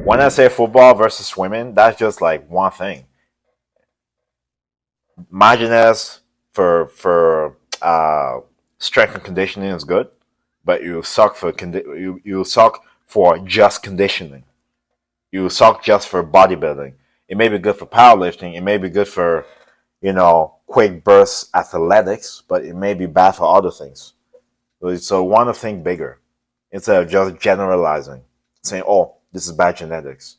When I say football versus swimming, that's just like one thing. My genetics for strength and conditioning is good, but you suck for you suck for just conditioning. You suck just for bodybuilding. It may be good for powerlifting. It may be good for quick burst athletics, but it may be bad for other things. So want to think bigger instead of just generalizing, saying, "Oh, this is bad genetics."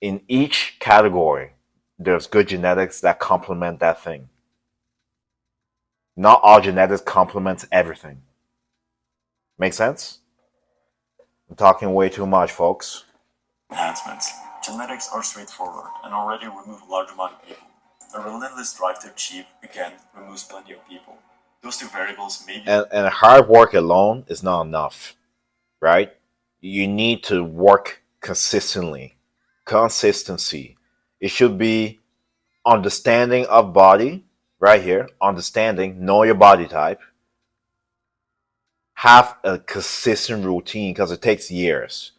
In each category, there's good genetics that complement that thing. Not all genetics complements everything. Make sense? I'm talking way too much, folks. Enhancements. Genetics are straightforward and already remove a large amount of people. The relentless drive to achieve, again, removes plenty of people. Those two variables may be... And hard work alone is not enough, right? You need to work consistently. Consistency. It should be understanding of body, right here. Understanding, know your body type. Have a consistent routine because it takes years.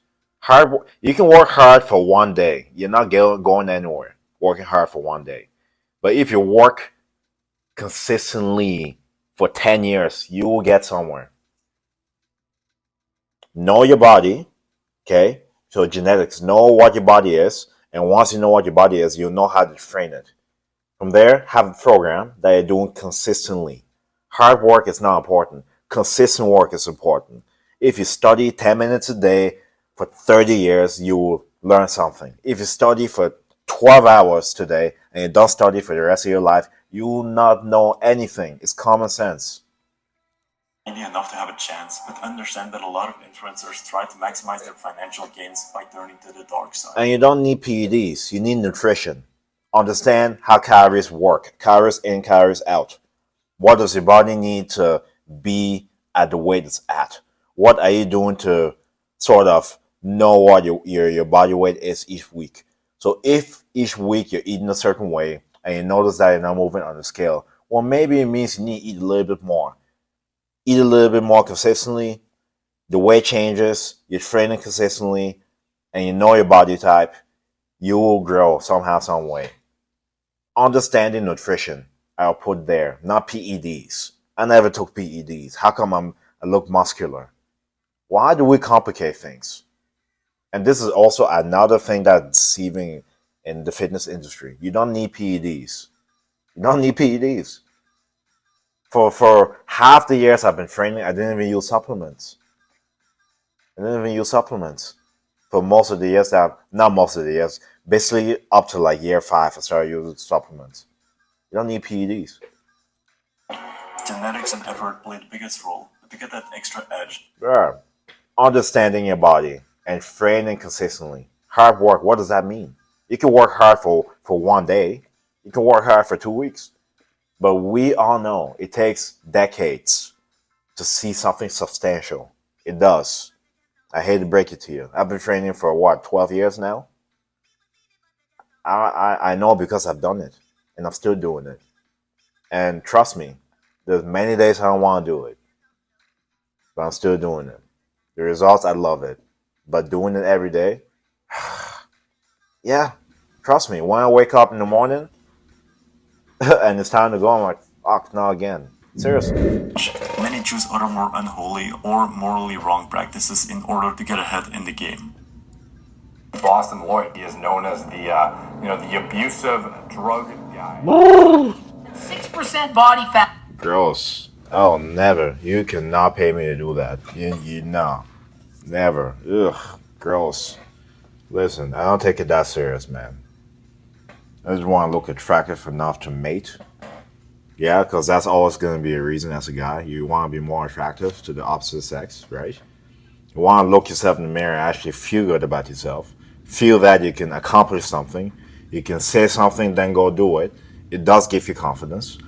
You can work hard for one day. You're not going anywhere working hard for one day. But if you work consistently for 10 years, you will get somewhere. Know your body, okay? So genetics, know what your body is. And once you know what your body is, you'll know how to train it. From there, have a program that you're doing consistently. Hard work is not important. Consistent work is important. If you study 10 minutes a day for 30 years, you will learn something. If you study for 12 hours today and you don't study for the rest of your life, you will not know anything. It's common sense. Enough to have a chance, but understand that a lot of influencers try to maximize their financial gains by turning to the dark side. And you don't need PEDs, you need nutrition. Understand how calories work, calories in, calories out. What does your body need to be at the weight it's at? What are you doing to sort of know what your body weight is each week? So if each week you're eating a certain way and you notice that you're not moving on the scale, well, maybe it means you need to eat a little bit more. Eat a little bit more consistently. The weight changes, you're training consistently, and you know your body type, you will grow somehow, some way. Understanding nutrition, I'll put there, not PEDs. I never took PEDs. How come I look muscular? Why do we complicate things? And this is also another thing that's deceiving in the fitness industry. You don't need PEDs. You don't need PEDs. For half the years I've been training, I didn't even use supplements. For most of the years not most of the years, basically up to like year 5, I started using supplements. You don't need PEDs. Genetics and effort play the biggest role, but to get that extra edge. Yeah. Understanding your body and training consistently. Hard work, what does that mean? You can work hard for one day. You can work hard for 2 weeks. But we all know it takes decades to see something substantial. It does. I hate to break it to you. I've been training for 12 years now? I know because I've done it. And I'm still doing it. And trust me, there's many days I don't want to do it. But I'm still doing it. The results, I love it. But doing it every day, yeah, trust me. When I wake up in the morning and it's time to go, I'm like, fuck, not again. Seriously. Many choose other more unholy or morally wrong practices in order to get ahead in the game. Boston Lloyd, he is known as the abusive drug guy. 6% body fat. Gross. Oh, never. You cannot pay me to do that. You no. Never. Ugh. Gross. Listen, I don't take it that serious, man. I just want to look attractive enough to mate. Yeah, because that's always going to be a reason as a guy. You want to be more attractive to the opposite sex, right? You want to look yourself in the mirror and actually feel good about yourself. Feel that you can accomplish something. You can say something, then go do it. It does give you confidence.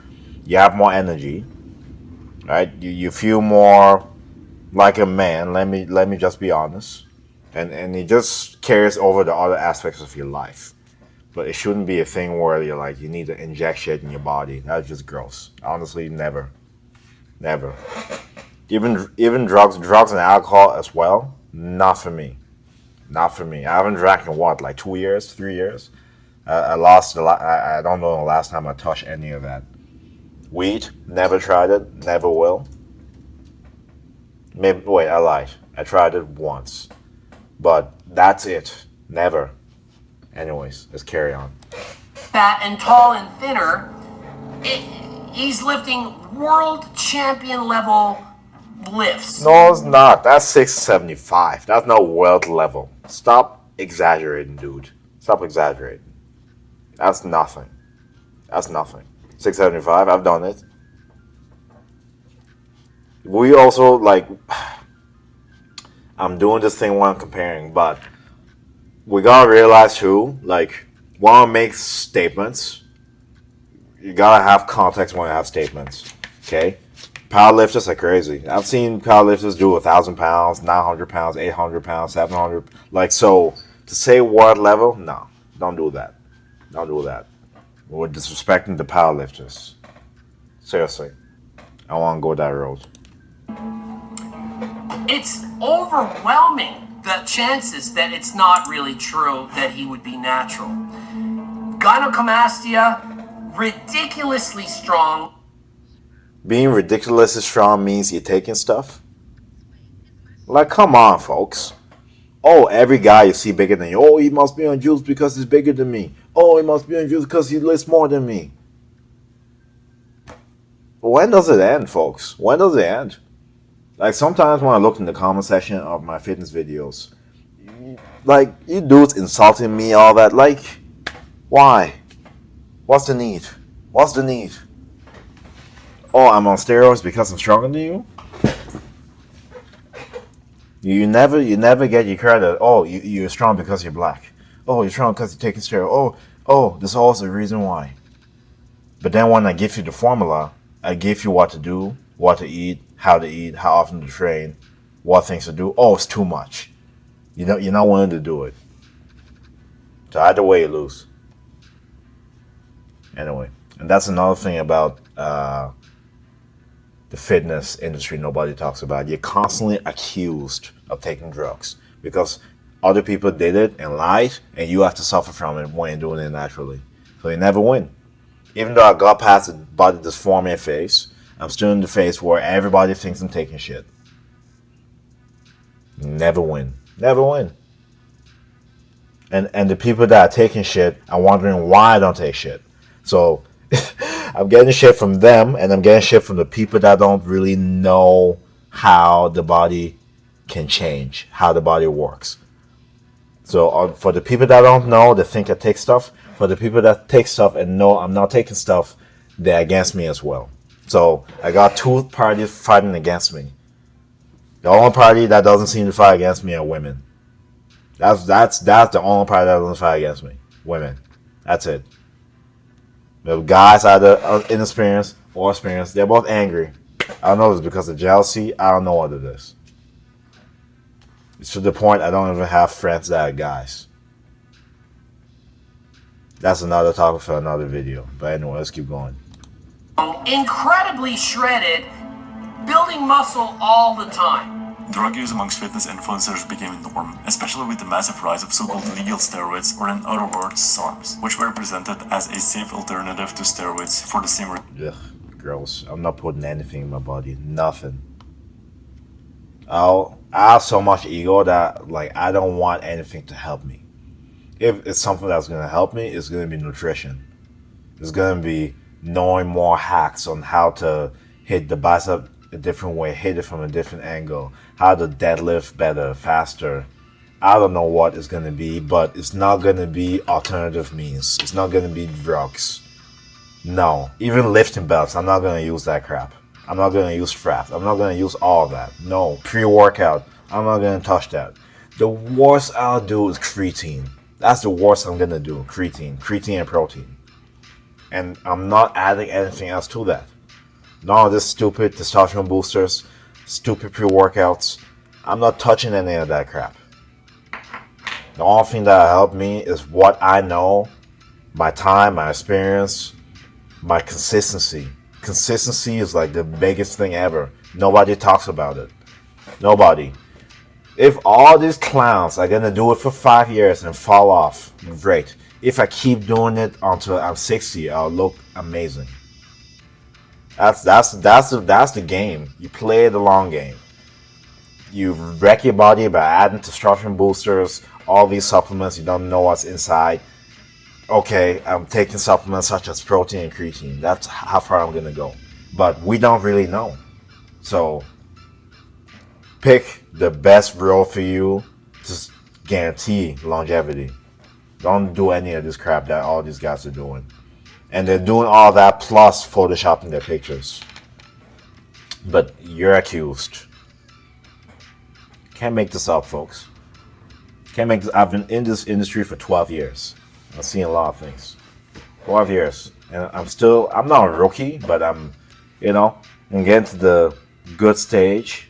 You have more energy, right? You feel more like a man. Let me just be honest, and it just carries over the other aspects of your life. But it shouldn't be a thing where you're like you need to inject shit in your body. That's just gross. Honestly, never. Even drugs and alcohol as well. Not for me. Not for me. I haven't drank in what, like 2 years, 3 years? I lost a lot. I don't know the last time I touched any of that. Weed, never tried it, never will. Maybe, wait, I lied. I tried it once. But that's it. Never. Anyways, let's carry on. Fat and tall and thinner, he's lifting world champion level lifts. No, it's not. That's 675. That's not world level. Stop exaggerating, dude. Stop exaggerating. That's nothing. That's nothing. 675, I've done it. We also, like, I'm doing this thing while I'm comparing, but we gotta realize too, like, when I make statements, you gotta have context when you have statements, okay? Powerlifters are crazy. I've seen powerlifters do 1,000 pounds, 900 pounds, 800 pounds, 700. Like, so to say world level, no, don't do that. Don't do that. We're disrespecting the powerlifters. Seriously, I want to go that road. It's overwhelming, the chances that it's not really true that he would be natural. Gynecomastia, ridiculously strong. Being ridiculously strong means you're taking stuff? Like, come on, folks. Oh, every guy you see bigger than you. Oh, he must be on juice because he's bigger than me. Oh, he must be on juice because he lifts more than me. When does it end, folks? When does it end? Like, sometimes when I look in the comment section of my fitness videos, like, you dudes insulting me, all that. Like, why? What's the need? What's the need? Oh, I'm on steroids because I'm stronger than you? You never get your credit. Oh, you're strong because you're black. Oh, you're strong because you're taking steroids. Oh, there's always a reason why. But then when I give you the formula, I give you what to do, what to eat, how often to train, what things to do. Oh, it's too much. You're not willing to do it. So either way, you lose. Anyway, and that's another thing about the fitness industry nobody talks about. You're constantly accused of taking drugs because other people did it and lied, and you have to suffer from it when you're doing it naturally. So you never win. Even though I got past the body dysmorphia phase, I'm still in the phase where everybody thinks I'm taking shit. Never win. Never win. And the people that are taking shit are wondering why I don't take shit. So I'm getting shit from them, and I'm getting shit from the people that don't really know how the body can change, how the body works. So for the people that don't know, they think I take stuff. For the people that take stuff and know I'm not taking stuff, they're against me as well. So I got two parties fighting against me. The only party that doesn't seem to fight against me are women. That's the only party that doesn't fight against me. Women. That's it. The guys either inexperienced or experienced. They're both angry. I don't know if it's because of jealousy. I don't know what it is. It's to the point I don't even have friends that are guys. That's another topic for another video. But anyway, let's keep going. Incredibly shredded, building muscle all the time. Drug use amongst fitness influencers became a norm, especially with the massive rise of so-called legal steroids, or in other words, SARMs, which were presented as a safe alternative to steroids for the same reason. Ugh, gross. I'm not putting anything in my body. Nothing. I have so much ego that, like, I don't want anything to help me. If it's something that's going to help me, it's going to be nutrition. It's going to be knowing more hacks on how to hit the bicep a different way, hit it from a different angle, how to deadlift better, faster. I don't know what it's going to be, but it's not going to be alternative means. It's not going to be drugs. No. Even lifting belts, I'm not going to use that crap. I'm not going to use straps. I'm not going to use all of that. No. Pre-workout, I'm not going to touch that. The worst I'll do is creatine. That's the worst I'm going to do. Creatine and protein. And I'm not adding anything else to that. None of this stupid testosterone boosters, stupid pre-workouts. I'm not touching any of that crap. The only thing that helped me is what I know, my time, my experience, my consistency. Consistency is like the biggest thing ever. Nobody talks about it. Nobody. If all these clowns are gonna do it for 5 years and fall off, great. If I keep doing it until I'm 60, I'll look amazing. That's the game. You play the long game. You wreck your body by adding testosterone boosters, all these supplements. You don't know what's inside. Okay, I'm taking supplements such as protein and creatine. That's how far I'm gonna go. But we don't really know. So pick the best role for you to guarantee longevity. Don't do any of this crap that all these guys are doing. And they're doing all that plus photoshopping their pictures. But you're accused. Can't make this up, folks. Can't make this. I've been in this industry for 12 years. I've seen a lot of things. 12 years. And I'm not a rookie, but I'm getting to the good stage.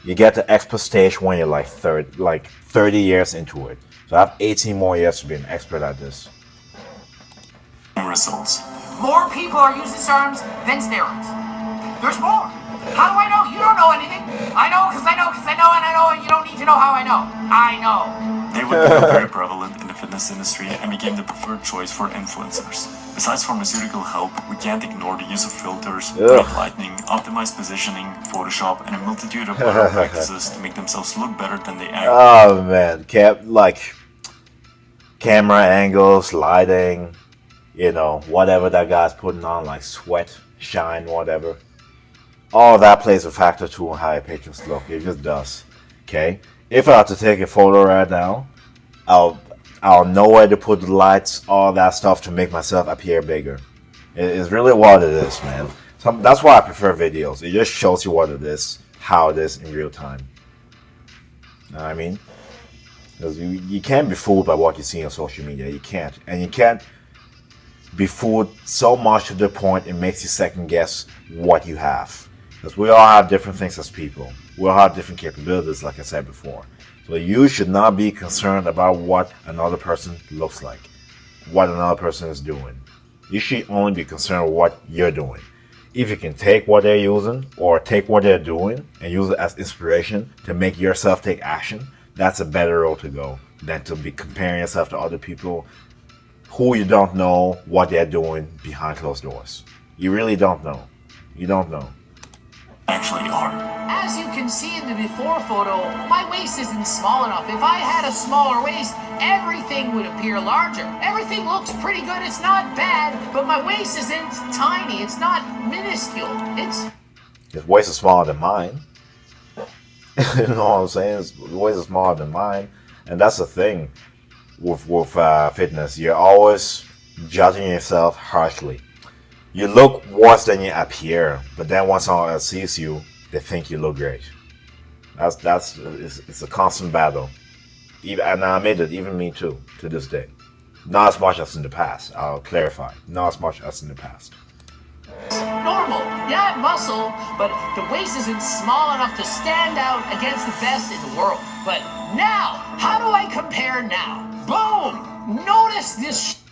You get the expert stage when you're like 30 years into it. So I have 18 more years to be an expert at this. Results. More people are using SARMs than steroids. There's more. How do I know? You don't know anything. I know because I know because I know and I know, and you don't need to know how I know. I know. They would become very prevalent in the fitness industry and became the preferred choice for influencers. Besides pharmaceutical help, we can't ignore the use of filters, bright lighting, optimized positioning, Photoshop, and a multitude of other practices to make themselves look better than they actually are. Oh man, camera angles, lighting, whatever that guy's putting on, like sweat, shine, whatever. All that plays a factor to how your pictures look. It just does. Okay? If I have to take a photo right now, I'll know where to put the lights, all that stuff to make myself appear bigger. It's really what it is, man. That's why I prefer videos. It just shows you what it is, how it is in real time. You know what I mean? Because you can't be fooled by what you see on social media. You can't. And you can't be fooled so much to the point it makes you second guess what you have. Because we all have different things as people. We all have different capabilities, like I said before. So you should not be concerned about what another person looks like, what another person is doing. You should only be concerned with what you're doing. If you can take what they're using or take what they're doing and use it as inspiration to make yourself take action, that's a better road to go than to be comparing yourself to other people who you don't know what they're doing behind closed doors. You really don't know. You don't know. Actually are. As you can see in the before photo, my waist isn't small enough. If I had a smaller waist, everything would appear larger. Everything looks pretty good. It's not bad, but my waist isn't tiny. It's not minuscule. His waist is smaller than mine. You know what I'm saying? His waist is smaller than mine. And that's the thing with fitness. You're always judging yourself harshly. You look worse than you appear, but then once someone else sees you, they think you look great. It's a constant battle. And I admit it, even me too, to this day. Not as much as in the past. I'll clarify. Not as much as in the past. Normal. Yeah, I have muscle, but the waist isn't small enough to stand out against the best in the world. But now, how do I compare now? Boom! Notice this.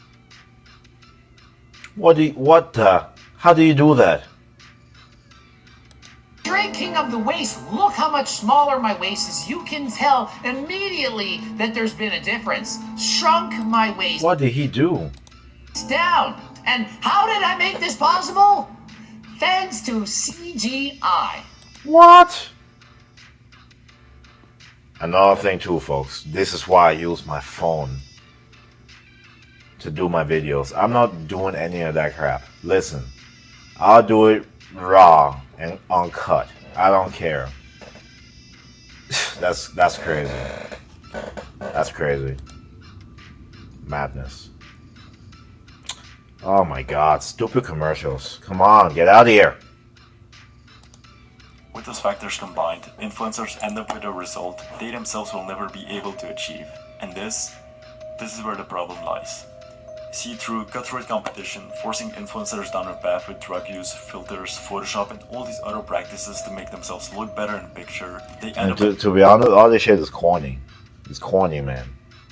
How do you do that? Shrinking of the waist. Look how much smaller my waist is. You can tell immediately that there's been a difference. Shrunk my waist. What did he do? Down. And how did I make this possible? Thanks to CGI. What? Another thing too, folks. This is why I use my phone to do my videos. I'm not doing any of that crap. Listen, I'll do it raw and uncut. I don't care. That's crazy. That's crazy. Madness. Oh my god, stupid commercials. Come on, get out of here. With those factors combined, influencers end up with a result they themselves will never be able to achieve. And this is where the problem lies. See, through cutthroat competition, forcing influencers down a path with drug use, filters, Photoshop, and all these other practices to make themselves look better in the picture, they end up... To be honest, all this shit is corny. It's corny, man.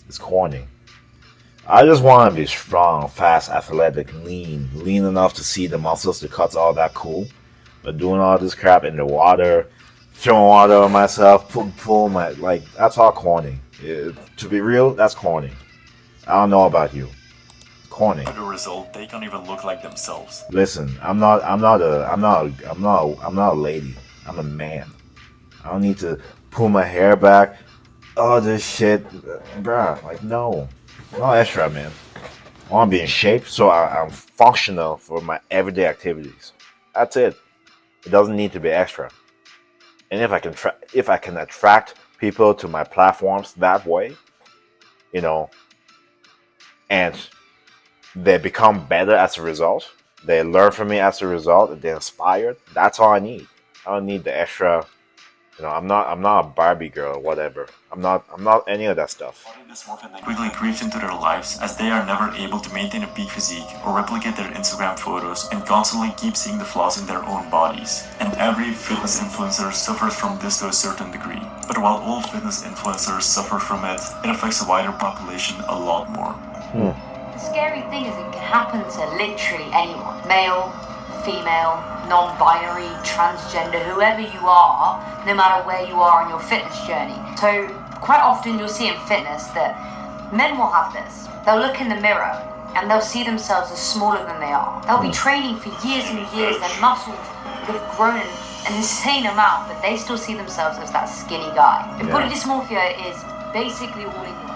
It's corny. I just want to be strong, fast, athletic, lean enough to see the muscles to cut all that cool. But doing all this crap in the water, throwing water on myself, pull my, like, that's all corny. To be real, that's corny. I don't know about you. Corny. As a result, they can't even look like themselves. Listen, I'm not a lady. I'm a man. I don't need to pull my hair back. Oh, this shit, bruh. Like, no extra, man. I want to be in shape so I'm functional for my everyday activities. That's it. It doesn't need to be extra. And if I can attract people to my platforms that way, you know, and they become better as a result, they learn from me as a result, they're inspired. That's all I need. I don't need the extra. I'm not a Barbie girl or whatever. I'm not any of that stuff. Body dysmorphia quickly creeps into their lives as they are never able to maintain a peak physique or replicate their Instagram photos and constantly keep seeing the flaws in their own bodies. And every fitness influencer suffers from this to a certain degree. But while all fitness influencers suffer from it, it affects the wider population a lot more. The scary thing is it can happen to literally anyone. Male, female, non-binary, transgender, whoever you are, no matter where you are on your fitness journey. So quite often you'll see in fitness that men will have this. They'll look in the mirror and they'll see themselves as smaller than they are. They'll be training for years and years, their muscles have grown an insane amount, but they still see themselves as that skinny guy. And body dysmorphia is basically all in your head.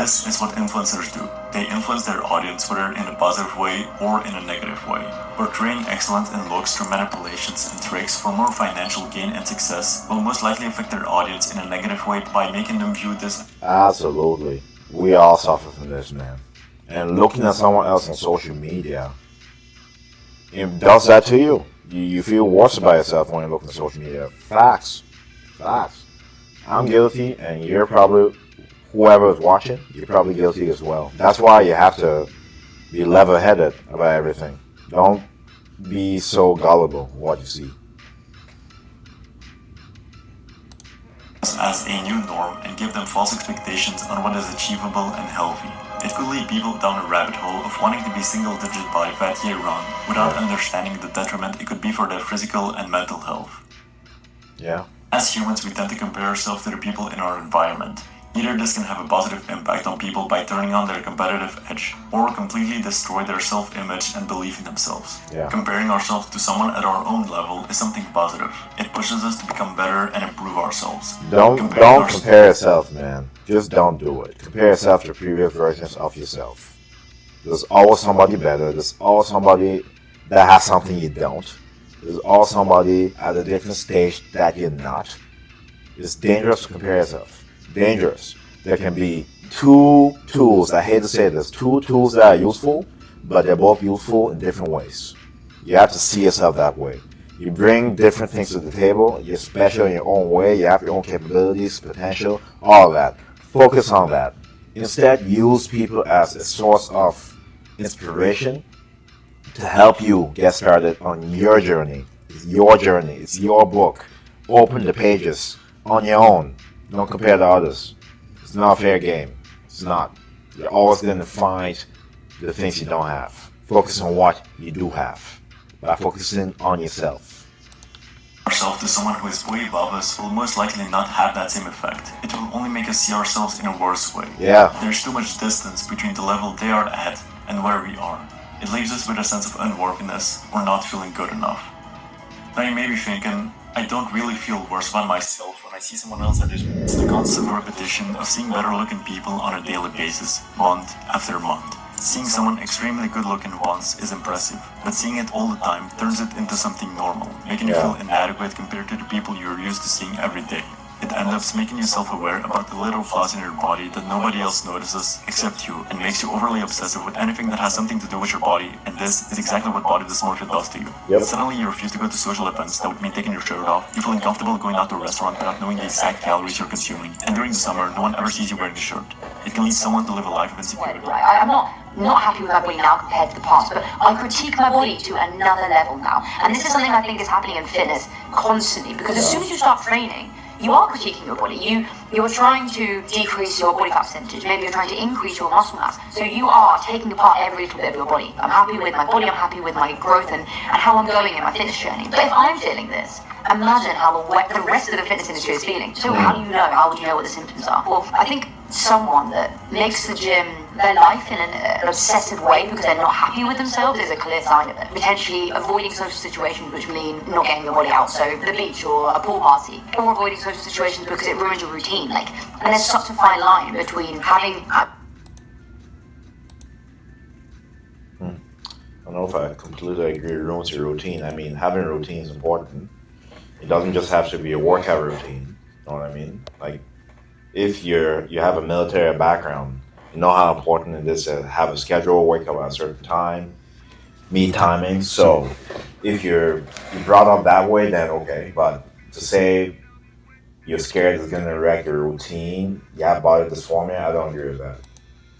This is what influencers do. They influence their audience whether in a positive way or in a negative way, portraying excellence in looks through manipulations and tricks for more financial gain and success will most likely affect their audience in a negative way by making them view this. Absolutely. We all suffer from this, man. And looking at someone else on social media, it does that to you. You feel worse about yourself when you look at social media. Facts. I'm guilty, and you're probably, whoever is watching, you're probably guilty as well. That's why you have to be level-headed about everything. Don't be so gullible what you see. As a new norm and give them false expectations on what is achievable and healthy. It could lead people down a rabbit hole of wanting to be single-digit body fat year-round without understanding the detriment it could be for their physical and mental health. Yeah. As humans, we tend to compare ourselves to the people in our environment. Either this can have a positive impact on people by turning on their competitive edge, or completely destroy their self-image and belief in themselves. Yeah. Comparing ourselves to someone at our own level is something positive. It pushes us to become better and improve ourselves. Don't compare yourself, man. Just don't do it. Compare yourself to previous versions of yourself. There's always somebody better. There's always somebody that has something you don't. There's always somebody at a different stage that you're not. It's dangerous to compare yourself. Dangerous. There can be two tools, I hate to say this, two tools that are useful, but they're both useful in different ways. You have to see yourself that way. You bring different things to the table, you're special in your own way, you have your own capabilities, potential, all of that. Focus on that. Instead, use people as a source of inspiration to help you get started on your journey. It's your journey, it's your book. Open the pages on your own. Don't compare to others. It's not a fair game. It's not. You're always going to find the things you don't have. Focus on what you do have by focusing on yourself. Ourselves to someone who is way above us will most likely not have that same effect. It will only make us see ourselves in a worse way. Yeah. There's too much distance between the level they are at and where we are. It leaves us with a sense of unworthiness or not feeling good enough. Now you may be thinking, I don't really feel worse about myself when I see someone else that is. It's the constant repetition of seeing better looking people on a daily basis, month after month. Seeing someone extremely good looking once is impressive, but seeing it all the time turns it into something normal, making you feel inadequate compared to the people you're used to seeing every day. It ends up making you self-aware about the little flaws in your body that nobody else notices except you, and makes you overly obsessive with anything that has something to do with your body, and this is exactly what body dysmorphia does to you. Yep. Suddenly you refuse to go to social events that would mean taking your shirt off, you feel uncomfortable going out to a restaurant without knowing the exact calories you're consuming, and during the summer no one ever sees you wearing a shirt. It can lead someone to live a life of insecurity. I'm not happy with my body now compared to the past, but I critique my body to another level now. And this is something I think is happening in fitness constantly, because as soon as you start training, you are critiquing your body. You're trying to decrease your body fat percentage. Maybe you're trying to increase your muscle mass. So you are taking apart every little bit of your body. I'm happy with my body, I'm happy with my growth and how I'm going in my fitness journey. But if I'm feeling this, imagine how the rest of the fitness industry is feeling. So how do you know? How would you know what the symptoms are? Well, I think someone that makes the gym their life in an obsessive way because they're not happy with themselves is a clear sign of it. Potentially avoiding social situations which mean not getting your body out, so the beach or a pool party, or avoiding social situations because it ruins your routine. And there's such a fine line between having. I don't know if I completely agree with ruins your routine. I mean, having a routine is important. It doesn't just have to be a workout routine. You know what I mean? Like, if you have a military background, you know how important it is to have a schedule, wake up at a certain time, meet timing. So if you're brought up that way, then okay. But to say you're scared it's gonna wreck your routine, you have body dysmorphia, I don't agree with that.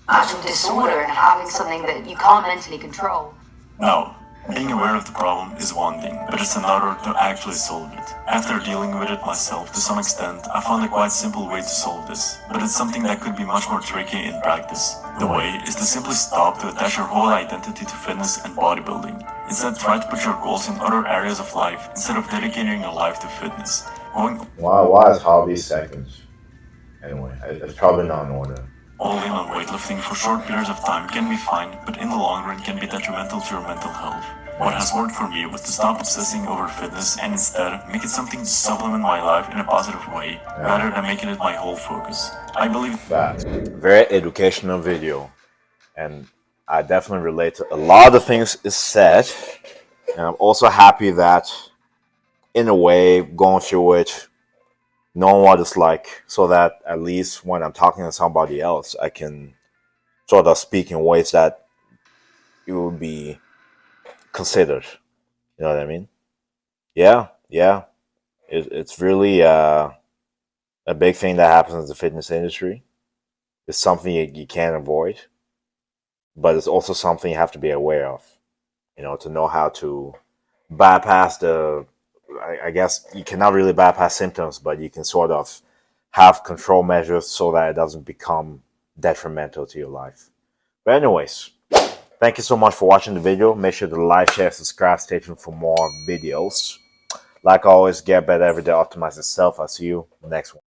Actual disorder and having something that you can't mentally control. No, being aware of the problem is one thing, but it's another to actually solve it. After dealing with it myself to some extent, I found a quite simple way to solve this, but it's something that could be much more tricky in practice. The way is to simply stop to attach your whole identity to fitness and bodybuilding. Instead, try to put your goals in other areas of life instead of dedicating your life to fitness. Why is hobby second? Anyway, it's probably not in order. All in on weightlifting for short periods of time can be fine, but in the long run can be detrimental to your mental health. What has worked for me was to stop obsessing over fitness and instead make it something to supplement my life in a positive way, rather than making it my whole focus. I believe that. Very educational video, and I definitely relate to a lot of the things it said, and I'm also happy that, in a way, going through it, knowing what it's like, so that at least when I'm talking to somebody else, I can sort of speak in ways that it would be considered. You know what I mean? Yeah. It's really a big thing that happens in the fitness industry. It's something you can't avoid, but it's also something you have to be aware of. To know how to bypass I guess you cannot really bypass symptoms, but you can sort of have control measures so that it doesn't become detrimental to your life. But anyways, thank you so much for watching the video. Make sure to like, share, subscribe, stay tuned for more videos. Like always, get better every day, optimize yourself. I'll see you next one.